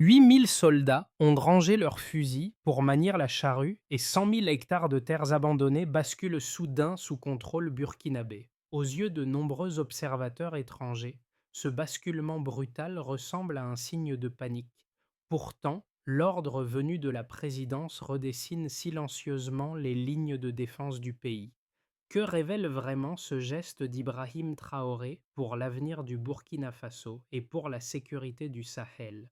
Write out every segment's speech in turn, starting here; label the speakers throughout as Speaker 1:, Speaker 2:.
Speaker 1: 8000 soldats ont rangé leurs fusils pour manier la charrue et 100 000 hectares de terres abandonnées basculent soudain sous contrôle burkinabé. Aux yeux de nombreux observateurs étrangers, ce basculement brutal ressemble à un signe de panique. Pourtant, l'ordre venu de la présidence redessine silencieusement les lignes de défense du pays. Que révèle vraiment ce geste d'Ibrahim Traoré pour l'avenir du Burkina Faso et pour la sécurité du Sahel?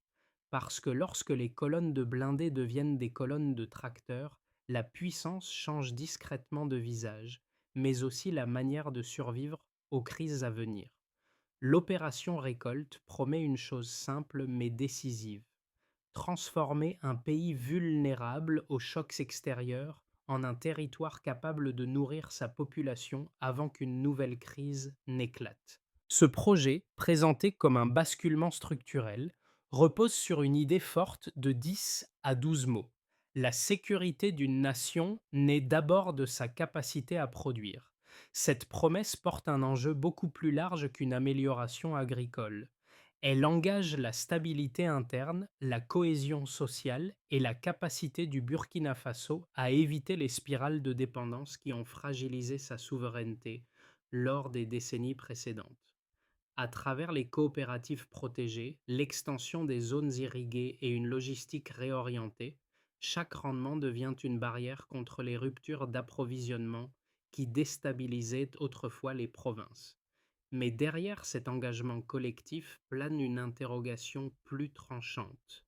Speaker 1: Parce que lorsque les colonnes de blindés deviennent des colonnes de tracteurs, la puissance change discrètement de visage, mais aussi la manière de survivre aux crises à venir. L'opération Récolte promet une chose simple mais décisive: transformer un pays vulnérable aux chocs extérieurs en un territoire capable de nourrir sa population avant qu'une nouvelle crise n'éclate. Ce projet, présenté comme un basculement structurel, repose sur une idée forte de 10 à 12 mots. La sécurité d'une nation naît d'abord de sa capacité à produire. Cette promesse porte un enjeu beaucoup plus large qu'une amélioration agricole. Elle engage la stabilité interne, la cohésion sociale et la capacité du Burkina Faso à éviter les spirales de dépendance qui ont fragilisé sa souveraineté lors des décennies précédentes. À travers les coopératives protégées, l'extension des zones irriguées et une logistique réorientée, chaque rendement devient une barrière contre les ruptures d'approvisionnement qui déstabilisaient autrefois les provinces. Mais derrière cet engagement collectif plane une interrogation plus tranchante.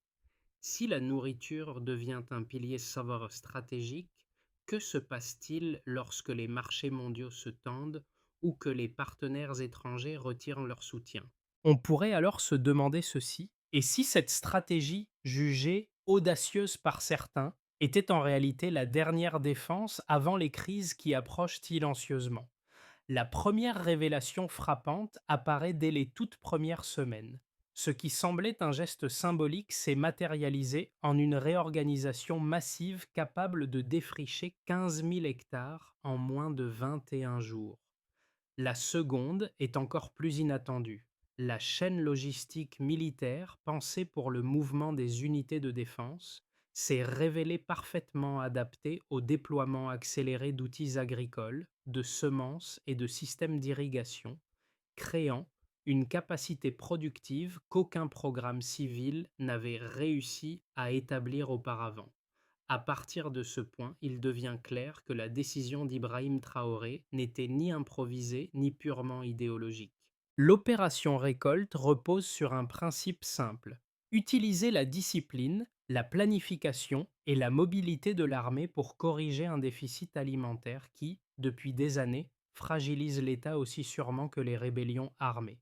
Speaker 1: Si la nourriture devient un pilier stratégique, que se passe-t-il lorsque les marchés mondiaux se tendent ou que les partenaires étrangers retirent leur soutien? On pourrait alors se demander ceci: et si cette stratégie, jugée audacieuse par certains, était en réalité la dernière défense avant les crises qui approchent silencieusement? La première révélation frappante apparaît dès les toutes premières semaines. Ce qui semblait un geste symbolique s'est matérialisé en une réorganisation massive capable de défricher 15 000 hectares en moins de 21 jours. La seconde est encore plus inattendue. La chaîne logistique militaire, pensée pour le mouvement des unités de défense, s'est révélée parfaitement adaptée au déploiement accéléré d'outils agricoles, de semences et de systèmes d'irrigation, créant une capacité productive qu'aucun programme civil n'avait réussi à établir auparavant. À partir de ce point, il devient clair que la décision d'Ibrahim Traoré n'était ni improvisée ni purement idéologique. L'opération Récolte repose sur un principe simple: utiliser la discipline, la planification et la mobilité de l'armée pour corriger un déficit alimentaire qui, depuis des années, fragilise l'État aussi sûrement que les rébellions armées.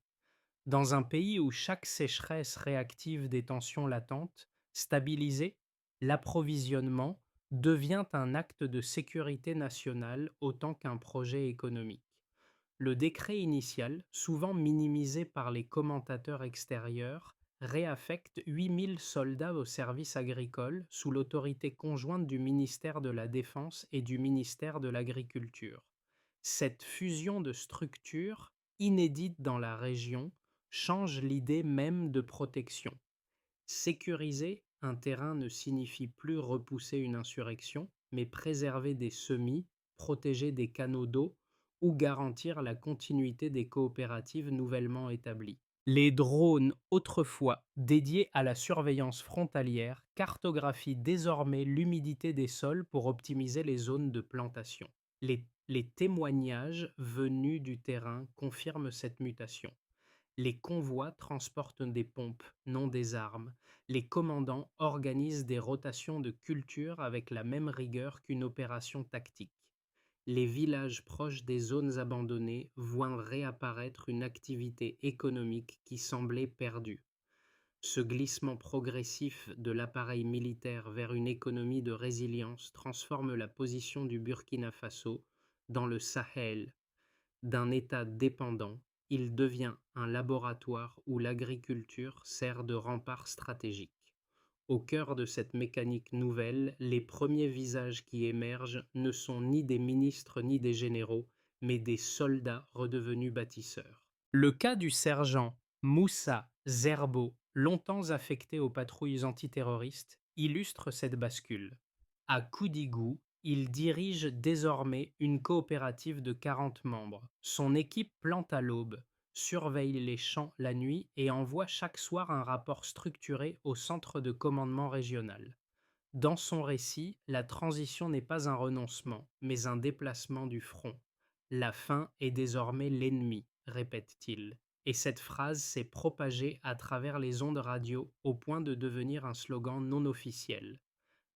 Speaker 1: Dans un pays où chaque sécheresse réactive des tensions latentes, stabiliser l'approvisionnement devient un acte de sécurité nationale autant qu'un projet économique. Le décret initial, souvent minimisé par les commentateurs extérieurs, réaffecte 8000 soldats au service agricole sous l'autorité conjointe du ministère de la Défense et du ministère de l'Agriculture. Cette fusion de structures, inédite dans la région, change l'idée même de protection. Sécuriser un terrain ne signifie plus repousser une insurrection, mais préserver des semis, protéger des canaux d'eau ou garantir la continuité des coopératives nouvellement établies. Les drones, autrefois dédiés à la surveillance frontalière, cartographient désormais l'humidité des sols pour optimiser les zones de plantation. Les témoignages venus du terrain confirment cette mutation. Les convois transportent des pompes, non des armes. Les commandants organisent des rotations de culture avec la même rigueur qu'une opération tactique. Les villages proches des zones abandonnées voient réapparaître une activité économique qui semblait perdue. Ce glissement progressif de l'appareil militaire vers une économie de résilience transforme la position du Burkina Faso dans le Sahel. D'un État dépendant, il devient un laboratoire où l'agriculture sert de rempart stratégique. Au cœur de cette mécanique nouvelle, les premiers visages qui émergent ne sont ni des ministres ni des généraux, mais des soldats redevenus bâtisseurs. Le cas du sergent Moussa Zerbo longtemps affecté aux patrouilles antiterroristes, illustre cette bascule. À Koudigou, il dirige désormais une coopérative de 40 membres. Son équipe plante à l'aube, surveille les champs la nuit et envoie chaque soir un rapport structuré au centre de commandement régional. Dans son récit, la transition n'est pas un renoncement, mais un déplacement du front. La faim est désormais l'ennemi, répète-t-il. Et cette phrase s'est propagée à travers les ondes radio au point de devenir un slogan non officiel.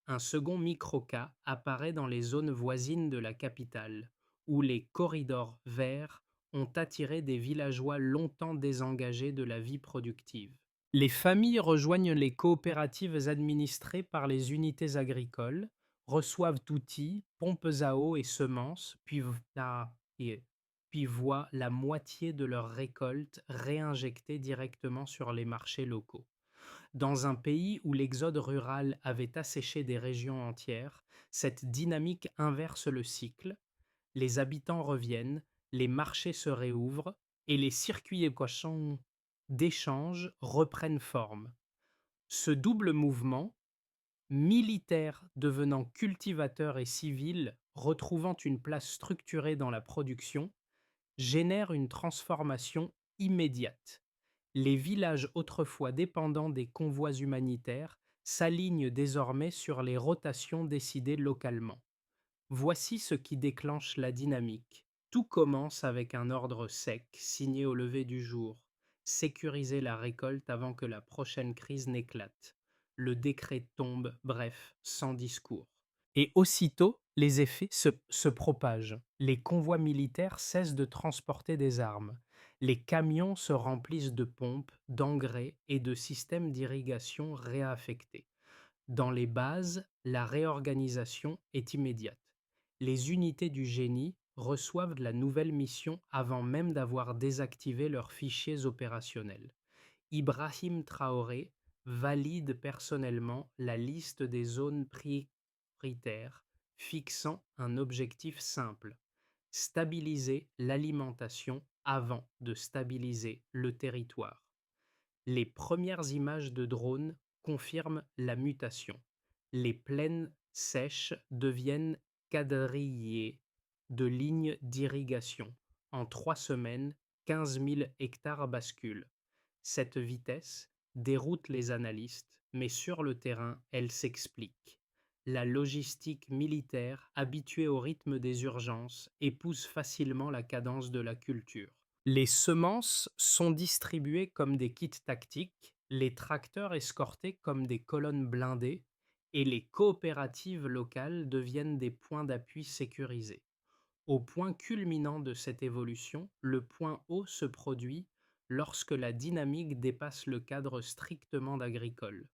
Speaker 1: Un second microcas apparaît dans les zones voisines de la capitale, où les corridors verts ont attiré des villageois longtemps désengagés de la vie productive. Les familles rejoignent les coopératives administrées par les unités agricoles, reçoivent outils, pompes à eau et semences, puis voient la moitié de leur récolte réinjectée directement sur les marchés locaux. Dans un pays où l'exode rural avait asséché des régions entières, cette dynamique inverse le cycle, les habitants reviennent, les marchés se réouvrent et les circuits d'échange reprennent forme. Ce double mouvement, militaire devenant cultivateur et civil retrouvant une place structurée dans la production, génère une transformation immédiate. Les villages autrefois dépendants des convois humanitaires s'alignent désormais sur les rotations décidées localement. Voici ce qui déclenche la dynamique. Tout commence avec un ordre sec, signé au lever du jour. Sécuriser la récolte avant que la prochaine crise n'éclate. Le décret tombe, bref, sans discours. Et aussitôt, les effets se propagent. Les convois militaires cessent de transporter des armes. Les camions se remplissent de pompes, d'engrais et de systèmes d'irrigation réaffectés. Dans les bases, la réorganisation est immédiate. Les unités du génie reçoivent la nouvelle mission avant même d'avoir désactivé leurs fichiers opérationnels. Ibrahim Traoré valide personnellement la liste des zones prioritaires, fixant un objectif simple: stabiliser l'alimentation avant de stabiliser le territoire. Les premières images de drones confirment la mutation. Les plaines sèches deviennent quadrillées de lignes d'irrigation. En 3 semaines, 15 000 hectares basculent. Cette vitesse déroute les analystes, mais sur le terrain, elle s'explique. La logistique militaire, habituée au rythme des urgences, épouse facilement la cadence de la culture. Les semences sont distribuées comme des kits tactiques, les tracteurs escortés comme des colonnes blindées, et les coopératives locales deviennent des points d'appui sécurisés. Au point culminant de cette évolution, le point haut se produit lorsque la dynamique dépasse le cadre strictement d'agricole.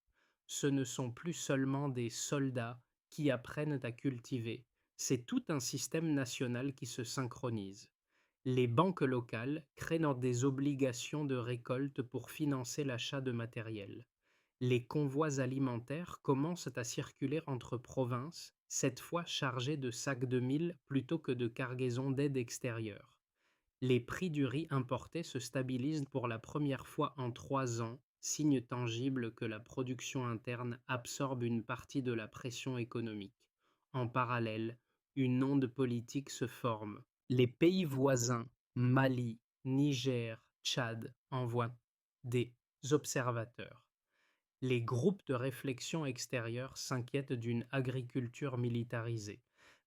Speaker 1: Ce ne sont plus seulement des soldats qui apprennent à cultiver, c'est tout un système national qui se synchronise. Les banques locales créent des obligations de récolte pour financer l'achat de matériel. Les convois alimentaires commencent à circuler entre provinces, cette fois chargés de sacs de mil plutôt que de cargaisons d'aide extérieure. Les prix du riz importé se stabilisent pour la première fois en 3 ans, signe tangible que la production interne absorbe une partie de la pression économique. En parallèle, une onde politique se forme. Les pays voisins, Mali, Niger, Tchad, envoient des observateurs. Les groupes de réflexion extérieure s'inquiètent d'une agriculture militarisée.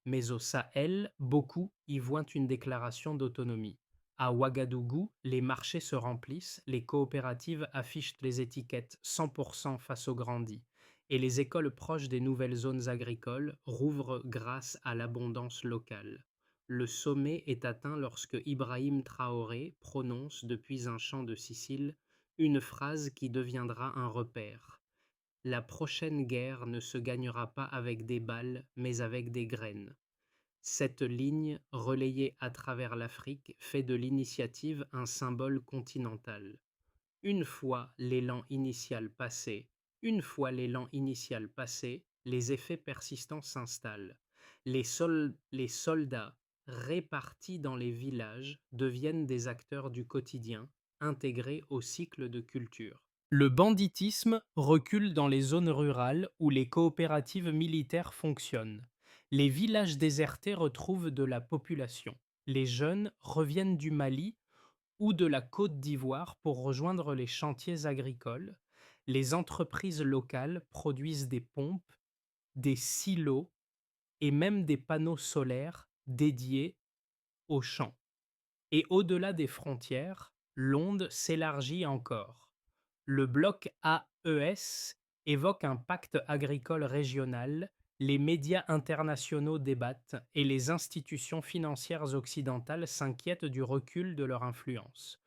Speaker 1: Mais au Sahel, beaucoup y voient une déclaration d'autonomie. À Ouagadougou, les marchés se remplissent, les coopératives affichent les étiquettes 100% face aux grandis, et les écoles proches des nouvelles zones agricoles rouvrent grâce à l'abondance locale. Le sommet est atteint lorsque Ibrahim Traoré prononce depuis un champ de Sicile une phrase qui deviendra un repère: la prochaine guerre ne se gagnera pas avec des balles, mais avec des graines. Cette ligne, relayée à travers l'Afrique, fait de l'initiative un symbole continental. Une fois l'élan initial passé, les effets persistants s'installent. Les soldats répartis dans les villages deviennent des acteurs du quotidien, intégrés au cycle de culture. Le banditisme recule dans les zones rurales où les coopératives militaires fonctionnent. Les villages désertés retrouvent de la population. Les jeunes reviennent du Mali ou de la Côte d'Ivoire pour rejoindre les chantiers agricoles. Les entreprises locales produisent des pompes, des silos et même des panneaux solaires dédiés aux champs. Et au-delà des frontières, l'onde s'élargit encore. Le bloc AES évoque un pacte agricole régional, les médias internationaux débattent et les institutions financières occidentales s'inquiètent du recul de leur influence.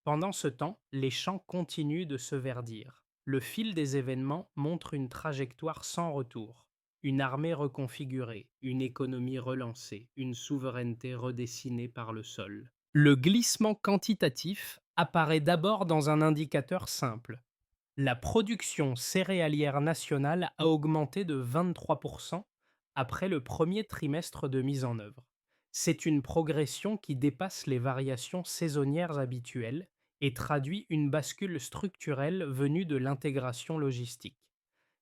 Speaker 1: Pendant ce temps, les champs continuent de se verdir. Le fil des événements montre une trajectoire sans retour. Une armée reconfigurée, une économie relancée, une souveraineté redessinée par le sol. Le glissement quantitatif apparaît d'abord dans un indicateur simple. La production céréalière nationale a augmenté de 23% après le premier trimestre de mise en œuvre. C'est une progression qui dépasse les variations saisonnières habituelles et traduit une bascule structurelle venue de l'intégration logistique.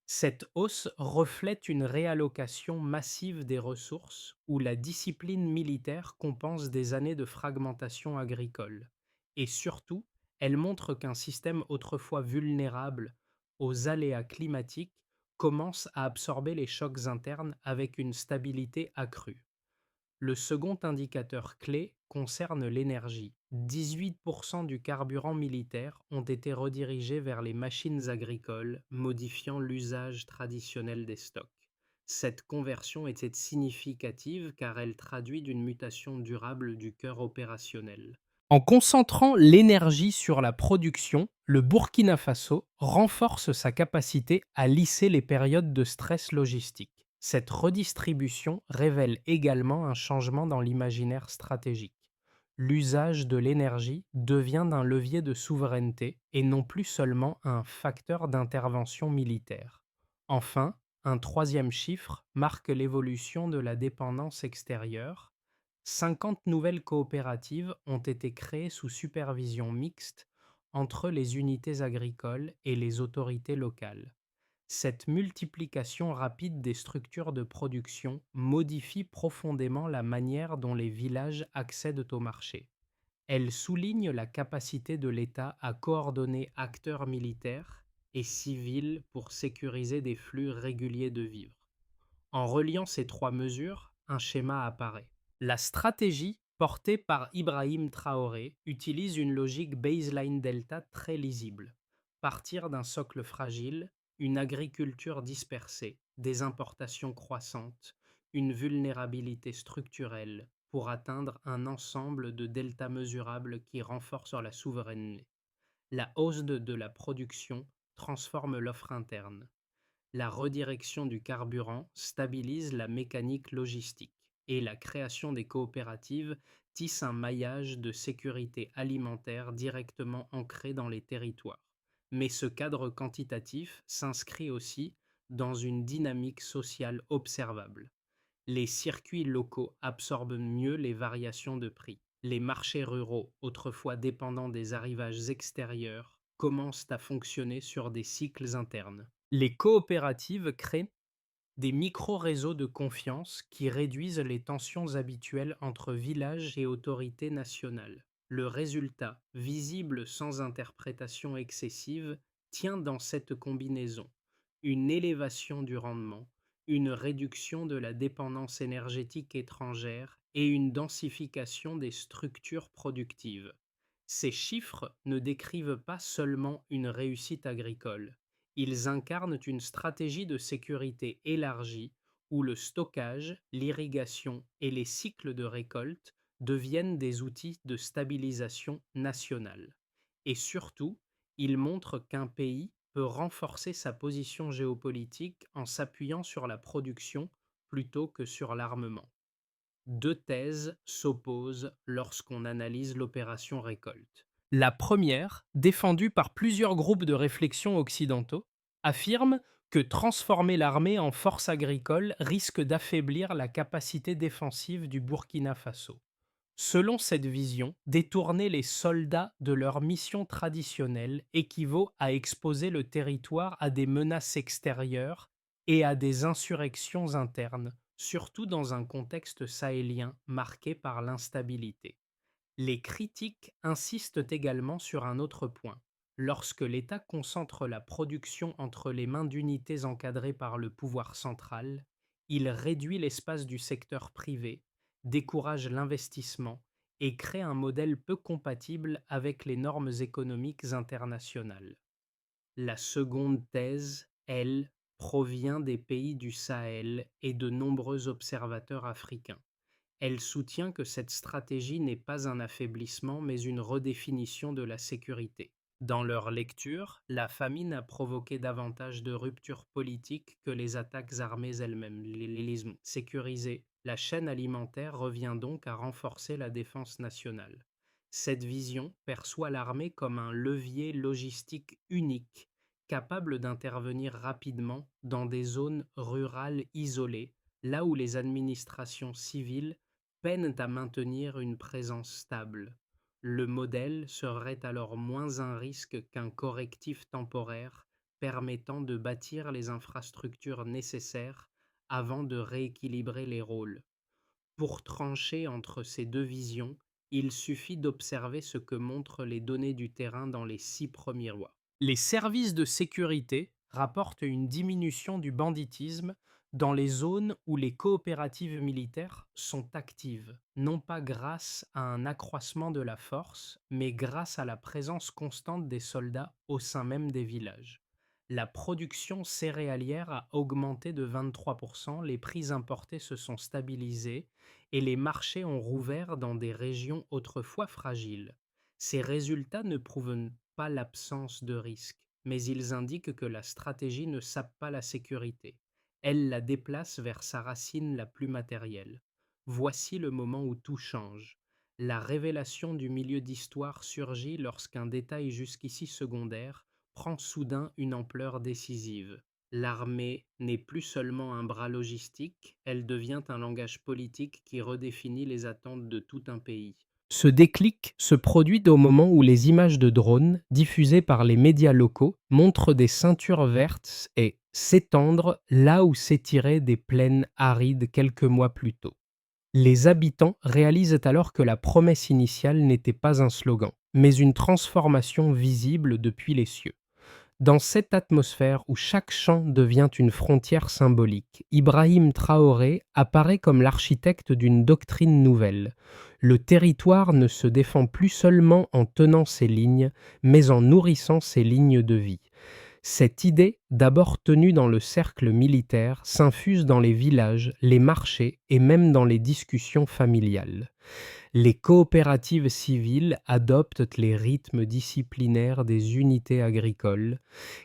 Speaker 1: Cette hausse reflète une réallocation massive des ressources où la discipline militaire compense des années de fragmentation agricole. Et surtout, elle montre qu'un système autrefois vulnérable aux aléas climatiques commence à absorber les chocs internes avec une stabilité accrue. Le second indicateur clé concerne l'énergie. 18% du carburant militaire ont été redirigés vers les machines agricoles, modifiant l'usage traditionnel des stocks. Cette conversion était significative car elle traduit d'une mutation durable du cœur opérationnel. En concentrant l'énergie sur la production, le Burkina Faso renforce sa capacité à lisser les périodes de stress logistique. Cette redistribution révèle également un changement dans l'imaginaire stratégique. L'usage de l'énergie devient un levier de souveraineté et non plus seulement un facteur d'intervention militaire. Enfin, un troisième chiffre marque l'évolution de la dépendance extérieure. 50 nouvelles coopératives ont été créées sous supervision mixte entre les unités agricoles et les autorités locales. Cette multiplication rapide des structures de production modifie profondément la manière dont les villages accèdent au marché. Elle souligne la capacité de l'État à coordonner acteurs militaires et civils pour sécuriser des flux réguliers de vivres. En reliant ces trois mesures, un schéma apparaît. La stratégie portée par Ibrahim Traoré utilise une logique baseline delta très lisible. Partir d'un socle fragile, une agriculture dispersée, des importations croissantes, une vulnérabilité structurelle pour atteindre un ensemble de deltas mesurables qui renforcent la souveraineté. La hausse de la production transforme l'offre interne. La redirection du carburant stabilise la mécanique logistique et la création des coopératives tisse un maillage de sécurité alimentaire directement ancré dans les territoires. Mais ce cadre quantitatif s'inscrit aussi dans une dynamique sociale observable. Les circuits locaux absorbent mieux les variations de prix. Les marchés ruraux, autrefois dépendants des arrivages extérieurs, commencent à fonctionner sur des cycles internes. Les coopératives créent des micro-réseaux de confiance qui réduisent les tensions habituelles entre villages et autorités nationales. Le résultat, visible sans interprétation excessive, tient dans cette combinaison: une élévation du rendement, une réduction de la dépendance énergétique étrangère et une densification des structures productives. Ces chiffres ne décrivent pas seulement une réussite agricole. Ils incarnent une stratégie de sécurité élargie où le stockage, l'irrigation et les cycles de récolte deviennent des outils de stabilisation nationale. Et surtout, ils montrent qu'un pays peut renforcer sa position géopolitique en s'appuyant sur la production plutôt que sur l'armement. Deux thèses s'opposent lorsqu'on analyse l'opération récolte. La première, défendue par plusieurs groupes de réflexion occidentaux, affirme que transformer l'armée en force agricole risque d'affaiblir la capacité défensive du Burkina Faso. Selon cette vision, détourner les soldats de leur mission traditionnelle équivaut à exposer le territoire à des menaces extérieures et à des insurrections internes, surtout dans un contexte sahélien marqué par l'instabilité. Les critiques insistent également sur un autre point. Lorsque l'État concentre la production entre les mains d'unités encadrées par le pouvoir central, il réduit l'espace du secteur privé, décourage l'investissement et crée un modèle peu compatible avec les normes économiques internationales. La seconde thèse, elle, provient des pays du Sahel et de nombreux observateurs africains. Elle soutient que cette stratégie n'est pas un affaiblissement mais une redéfinition de la sécurité. Dans leur lecture, la famine a provoqué davantage de ruptures politiques que les attaques armées elles-mêmes. Sécurisée, la chaîne alimentaire revient donc à renforcer la défense nationale. Cette vision perçoit l'armée comme un levier logistique unique, capable d'intervenir rapidement dans des zones rurales isolées, là où les administrations civiles peinent à maintenir une présence stable. Le modèle serait alors moins un risque qu'un correctif temporaire permettant de bâtir les infrastructures nécessaires avant de rééquilibrer les rôles. Pour trancher entre ces deux visions, il suffit d'observer ce que montrent les données du terrain dans les 6 premiers mois. Les services de sécurité rapportent une diminution du banditisme dans les zones où les coopératives militaires sont actives, non pas grâce à un accroissement de la force, mais grâce à la présence constante des soldats au sein même des villages. La production céréalière a augmenté de 23%, les prix importés se sont stabilisés et les marchés ont rouvert dans des régions autrefois fragiles. Ces résultats ne prouvent pas l'absence de risque, mais ils indiquent que la stratégie ne sape pas la sécurité. Elle la déplace vers sa racine la plus matérielle. Voici le moment où tout change. La révélation du milieu d'histoire surgit lorsqu'un détail jusqu'ici secondaire prend soudain une ampleur décisive. L'armée n'est plus seulement un bras logistique, elle devient un langage politique qui redéfinit les attentes de tout un pays. Ce déclic se produit au moment où les images de drones, diffusées par les médias locaux, montrent des ceintures vertes et s'étendre là où s'étiraient des plaines arides quelques mois plus tôt. Les habitants réalisent alors que la promesse initiale n'était pas un slogan, mais une transformation visible depuis les cieux. Dans cette atmosphère où chaque champ devient une frontière symbolique, Ibrahim Traoré apparaît comme l'architecte d'une doctrine nouvelle. Le territoire ne se défend plus seulement en tenant ses lignes, mais en nourrissant ses lignes de vie. Cette idée, d'abord tenue dans le cercle militaire, s'infuse dans les villages, les marchés et même dans les discussions familiales. Les coopératives civiles adoptent les rythmes disciplinaires des unités agricoles,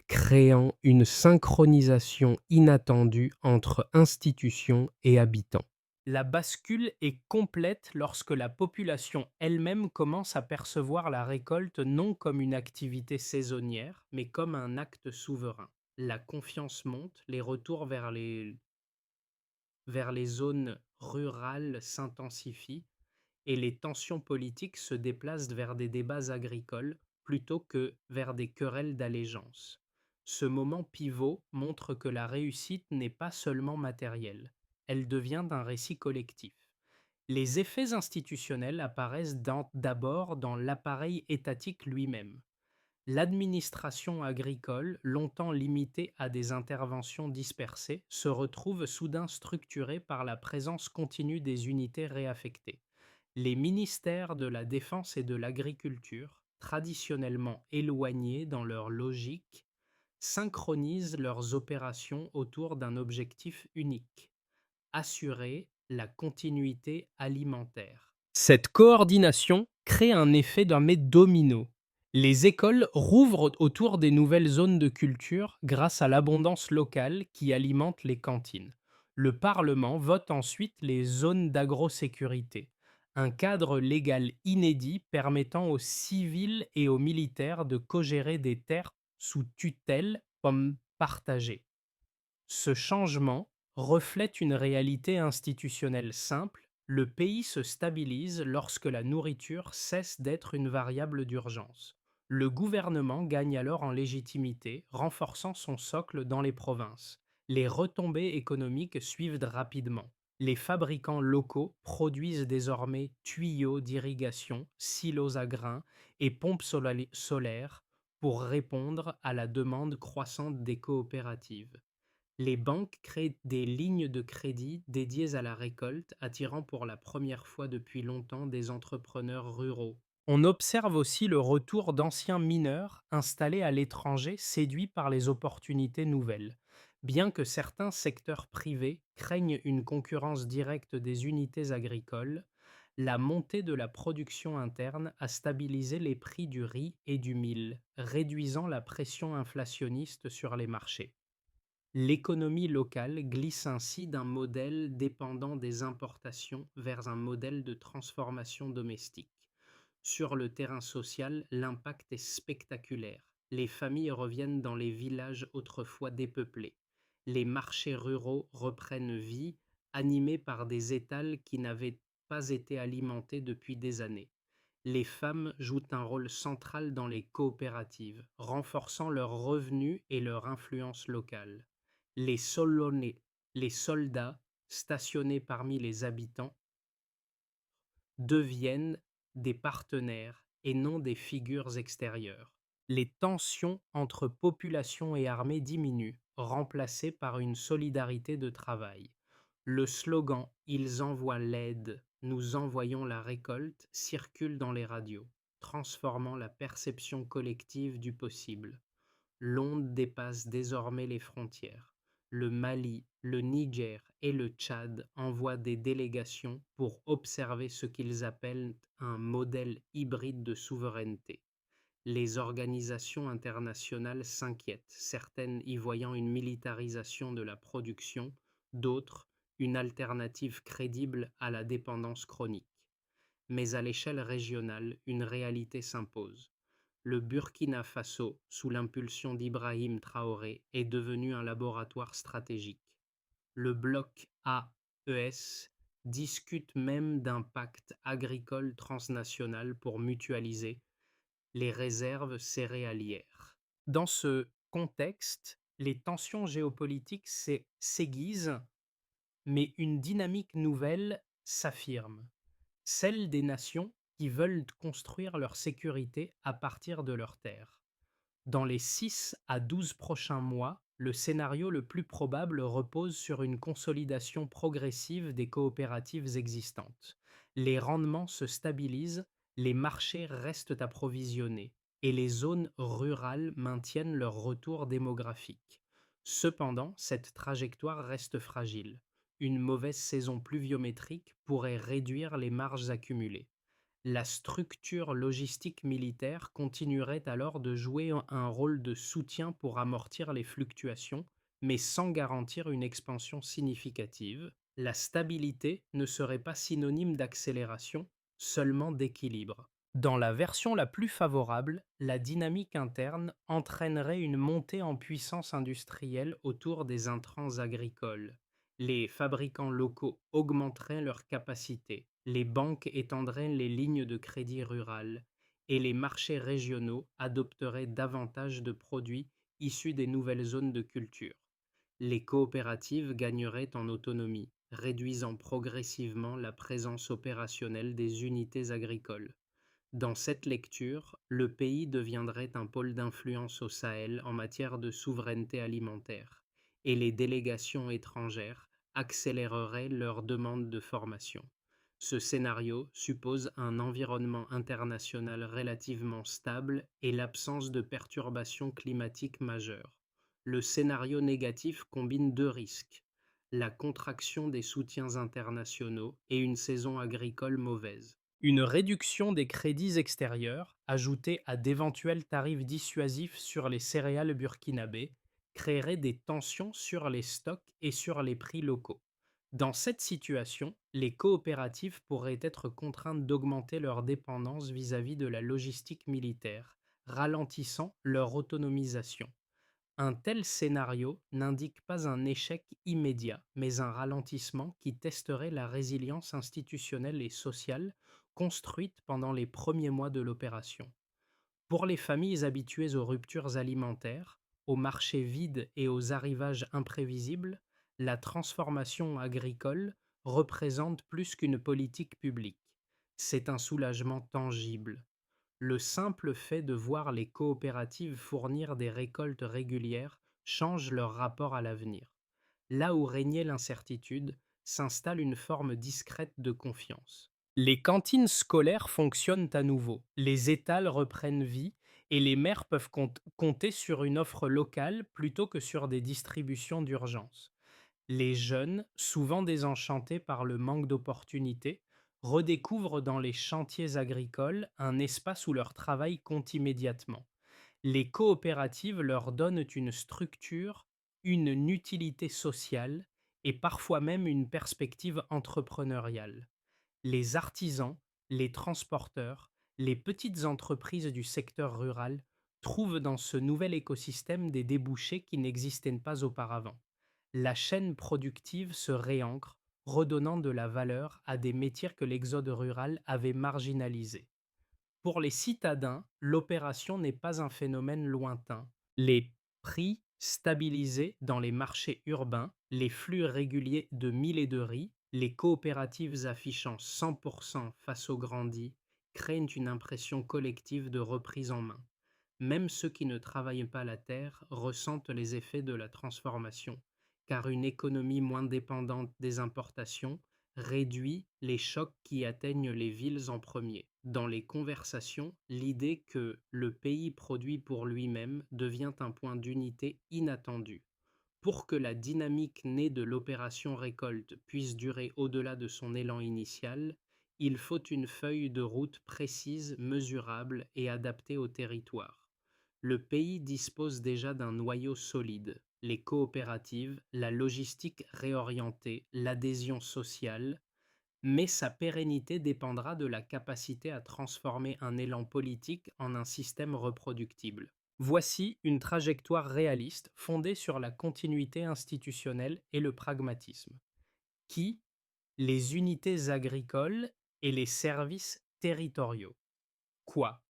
Speaker 1: créant une synchronisation inattendue entre institutions et habitants. La bascule est complète lorsque la population elle-même commence à percevoir la récolte non comme une activité saisonnière, mais comme un acte souverain. La confiance monte, les retours vers les zones rurales s'intensifient et les tensions politiques se déplacent vers des débats agricoles plutôt que vers des querelles d'allégeance. Ce moment pivot montre que la réussite n'est pas seulement matérielle, elle devient un récit collectif. Les effets institutionnels apparaissent d'abord dans l'appareil étatique lui-même. L'administration agricole, longtemps limitée à des interventions dispersées, se retrouve soudain structurée par la présence continue des unités réaffectées. Les ministères de la Défense et de l'Agriculture, traditionnellement éloignés dans leur logique, synchronisent leurs opérations autour d'un objectif unique: assurer la continuité alimentaire. Cette coordination crée un effet d'un domino. Les écoles rouvrent autour des nouvelles zones de culture grâce à l'abondance locale qui alimente les cantines. Le Parlement vote ensuite les zones d'agrosécurité, un cadre légal inédit permettant aux civils et aux militaires de cogérer des terres sous tutelle comme partagées. Ce changement reflète une réalité institutionnelle simple, Le pays se stabilise lorsque la nourriture cesse d'être une variable d'urgence. Le gouvernement gagne alors en légitimité, renforçant son socle dans les provinces. Les retombées économiques suivent rapidement. Les fabricants locaux produisent désormais tuyaux d'irrigation, silos à grains et pompes solaires pour répondre à la demande croissante des coopératives. Les banques créent des lignes de crédit dédiées à la récolte, attirant pour la première fois depuis longtemps des entrepreneurs ruraux. On observe aussi le retour d'anciens mineurs installés à l'étranger séduits par les opportunités nouvelles. Bien que certains secteurs privés craignent une concurrence directe des unités agricoles, la montée de la production interne a stabilisé les prix du riz et du mil, réduisant la pression inflationniste sur les marchés. L'économie locale glisse ainsi d'un modèle dépendant des importations vers un modèle de transformation domestique. Sur le terrain social, l'impact est spectaculaire. Les familles reviennent dans les villages autrefois dépeuplés. Les marchés ruraux reprennent vie, animés par des étals qui n'avaient pas été alimentés depuis des années. Les femmes jouent un rôle central dans les coopératives, renforçant leurs revenus et leur influence locale. Les Solonais, les soldats, stationnés parmi les habitants, deviennent des partenaires et non des figures extérieures. Les tensions entre population et armée diminuent, remplacées par une solidarité de travail. Le slogan Ils envoient l'aide, nous envoyons la récolte circule dans les radios, transformant la perception collective du possible. L'onde dépasse désormais les frontières. Le Mali, le Niger et le Tchad envoient des délégations pour observer ce qu'ils appellent un modèle hybride de souveraineté. Les organisations internationales s'inquiètent, certaines y voyant une militarisation de la production, d'autres une alternative crédible à la dépendance chronique. Mais à l'échelle régionale, une réalité s'impose. Le Burkina Faso, sous l'impulsion d'Ibrahim Traoré, est devenu un laboratoire stratégique. Le bloc AES discute même d'un pacte agricole transnational pour mutualiser les réserves céréalières. Dans ce contexte, les tensions géopolitiques s'aiguisent, mais une dynamique nouvelle s'affirme, celle des nations qui veulent construire leur sécurité à partir de leurs terres. Dans les 6 à 12 prochains mois, le scénario le plus probable repose sur une consolidation progressive des coopératives existantes. Les rendements se stabilisent, les marchés restent approvisionnés et les zones rurales maintiennent leur retour démographique. Cependant, cette trajectoire reste fragile. Une mauvaise saison pluviométrique pourrait réduire les marges accumulées. La structure logistique militaire continuerait alors de jouer un rôle de soutien pour amortir les fluctuations, mais sans garantir une expansion significative. La stabilité ne serait pas synonyme d'accélération, seulement d'équilibre. Dans la version la plus favorable, la dynamique interne entraînerait une montée en puissance industrielle autour des intrants agricoles. Les fabricants locaux augmenteraient leurs capacités, les banques étendraient les lignes de crédit rural et les marchés régionaux adopteraient davantage de produits issus des nouvelles zones de culture. Les coopératives gagneraient en autonomie, réduisant progressivement la présence opérationnelle des unités agricoles. Dans cette lecture, le pays deviendrait un pôle d'influence au Sahel en matière de souveraineté alimentaire, et les délégations étrangères accéléreraient leurs demandes de formation. Ce scénario suppose un environnement international relativement stable et l'absence de perturbations climatiques majeures. Le scénario négatif combine deux risques: la contraction des soutiens internationaux et une saison agricole mauvaise. Une réduction des crédits extérieurs, ajoutée à d'éventuels tarifs dissuasifs sur les céréales burkinabées, créerait des tensions sur les stocks et sur les prix locaux. Dans cette situation, les coopératives pourraient être contraintes d'augmenter leur dépendance vis-à-vis de la logistique militaire, ralentissant leur autonomisation. Un tel scénario n'indique pas un échec immédiat, mais un ralentissement qui testerait la résilience institutionnelle et sociale construite pendant les premiers mois de l'opération. Pour les familles habituées aux ruptures alimentaires, aux marchés vides et aux arrivages imprévisibles, la transformation agricole représente plus qu'une politique publique. C'est un soulagement tangible. Le simple fait de voir les coopératives fournir des récoltes régulières change leur rapport à l'avenir. Là où régnait l'incertitude, s'installe une forme discrète de confiance. Les cantines scolaires fonctionnent à nouveau, les étals reprennent vie et les maires peuvent compter sur une offre locale plutôt que sur des distributions d'urgence. Les jeunes, souvent désenchantés par le manque d'opportunités, redécouvrent dans les chantiers agricoles un espace où leur travail compte immédiatement. Les coopératives leur donnent une structure, une utilité sociale et parfois même une perspective entrepreneuriale. Les artisans, les transporteurs, les petites entreprises du secteur rural trouvent dans ce nouvel écosystème des débouchés qui n'existaient pas auparavant. La chaîne productive se réancre, redonnant de la valeur à des métiers que l'exode rural avait marginalisés. Pour les citadins, l'opération n'est pas un phénomène lointain. Les prix stabilisés dans les marchés urbains, les flux réguliers de mil et de riz, les coopératives affichant 100% face aux grandis, créent une impression collective de reprise en main. Même ceux qui ne travaillent pas la terre ressentent les effets de la transformation, car une économie moins dépendante des importations réduit les chocs qui atteignent les villes en premier. Dans les conversations, l'idée que le pays produit pour lui-même devient un point d'unité inattendu. Pour que la dynamique née de l'opération récolte puisse durer au-delà de son élan initial, il faut une feuille de route précise, mesurable et adaptée au territoire. Le pays dispose déjà d'un noyau solide, les coopératives, la logistique réorientée, l'adhésion sociale, mais sa pérennité dépendra de la capacité à transformer un élan politique en un système reproductible. Voici une trajectoire réaliste fondée sur la continuité institutionnelle et le pragmatisme, qui les unités agricoles et les services territoriaux. Quoi?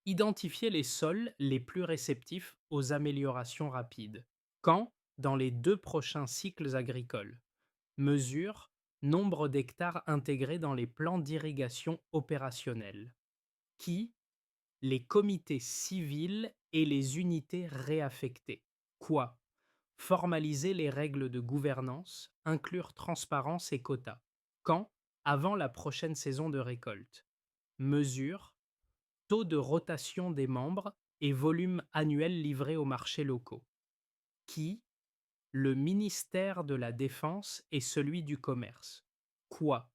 Speaker 1: Identifier les sols les plus réceptifs aux améliorations rapides. Quand? Dans les 2 prochains cycles agricoles. Mesure nombre d'hectares intégrés dans les plans d'irrigation opérationnels. Qui? Les comités civils et les unités réaffectées. Quoi? Formaliser les règles de gouvernance, inclure transparence et quotas. Quand? Avant la prochaine saison de récolte. Mesure taux de rotation des membres et volume annuel livré aux marchés locaux. Qui? Le ministère de la Défense et celui du Commerce. Quoi?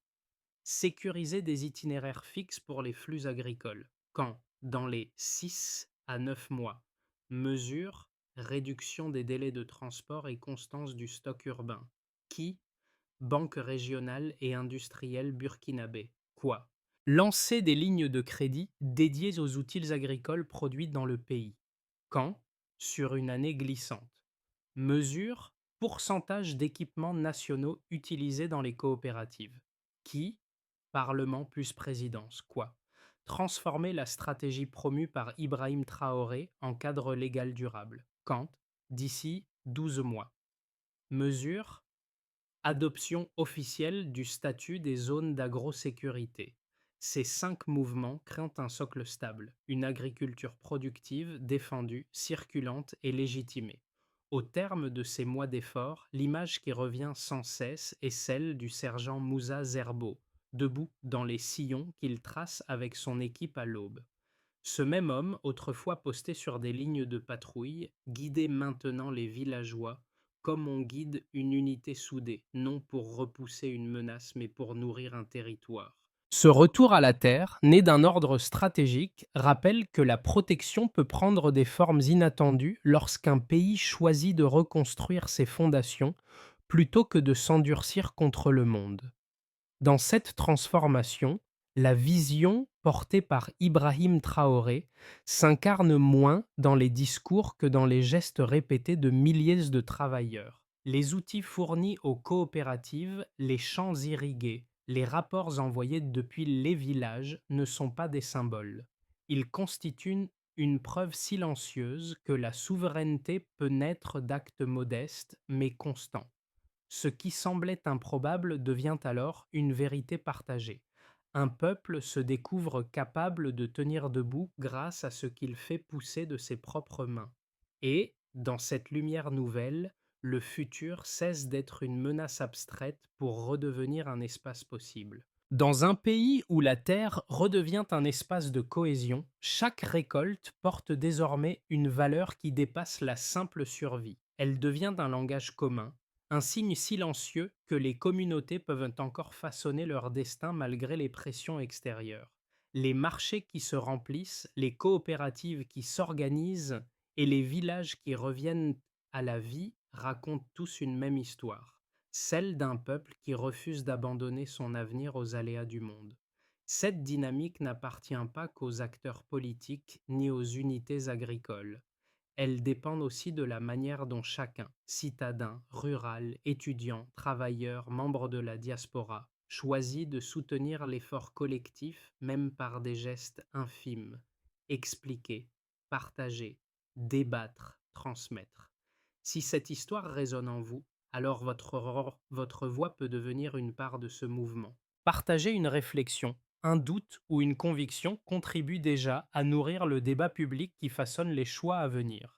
Speaker 1: Sécuriser des itinéraires fixes pour les flux agricoles. Quand? Dans les 6 à 9 mois. Mesure, réduction des délais de transport et constance du stock urbain. Qui? Banque régionale et industrielle burkinabé. Quoi? Lancer des lignes de crédit dédiées aux outils agricoles produits dans le pays. Quand? Sur une année glissante. Mesure, pourcentage d'équipements nationaux utilisés dans les coopératives. Qui? Parlement plus présidence. Quoi? Transformer la stratégie promue par Ibrahim Traoré en cadre légal durable. Quand? D'ici 12 mois. Mesure, adoption officielle du statut des zones d'agrosécurité. Ces 5 mouvements créent un socle stable, une agriculture productive, défendue, circulante et légitimée. Au terme de ces mois d'efforts, l'image qui revient sans cesse est celle du sergent Moussa Zerbo, debout dans les sillons qu'il trace avec son équipe à l'aube. Ce même homme, autrefois posté sur des lignes de patrouille, guidait maintenant les villageois comme on guide une unité soudée, non pour repousser une menace mais pour nourrir un territoire. Ce retour à la Terre, né d'un ordre stratégique, rappelle que la protection peut prendre des formes inattendues lorsqu'un pays choisit de reconstruire ses fondations plutôt que de s'endurcir contre le monde. Dans cette transformation, La vision portée par Ibrahim Traoré s'incarne moins dans les discours que dans les gestes répétés de milliers de travailleurs. Les outils fournis aux coopératives, les champs irrigués, les rapports envoyés depuis les villages ne sont pas des symboles. Ils constituent une preuve silencieuse que la souveraineté peut naître d'actes modestes mais constants. Ce qui semblait improbable devient alors une vérité partagée. Un peuple se découvre capable de tenir debout grâce à ce qu'il fait pousser de ses propres mains. Et, dans cette lumière nouvelle, le futur cesse d'être une menace abstraite pour redevenir un espace possible. Dans un pays où la terre redevient un espace de cohésion, chaque récolte porte désormais une valeur qui dépasse la simple survie. Elle devient un langage commun, un signe silencieux que les communautés peuvent encore façonner leur destin malgré les pressions extérieures. Les marchés qui se remplissent, les coopératives qui s'organisent et les villages qui reviennent à la vie racontent tous une même histoire, celle d'un peuple qui refuse d'abandonner son avenir aux aléas du monde. Cette dynamique n'appartient pas qu'aux acteurs politiques ni aux unités agricoles. Elles dépendent aussi de la manière dont chacun, citadin, rural, étudiant, travailleur, membre de la diaspora, choisit de soutenir l'effort collectif même par des gestes infimes. Expliquer, partager, débattre, transmettre. Si cette histoire résonne en vous, alors votre voix peut devenir une part de ce mouvement. Partager une réflexion, un doute ou une conviction contribue déjà à nourrir le débat public qui façonne les choix à venir.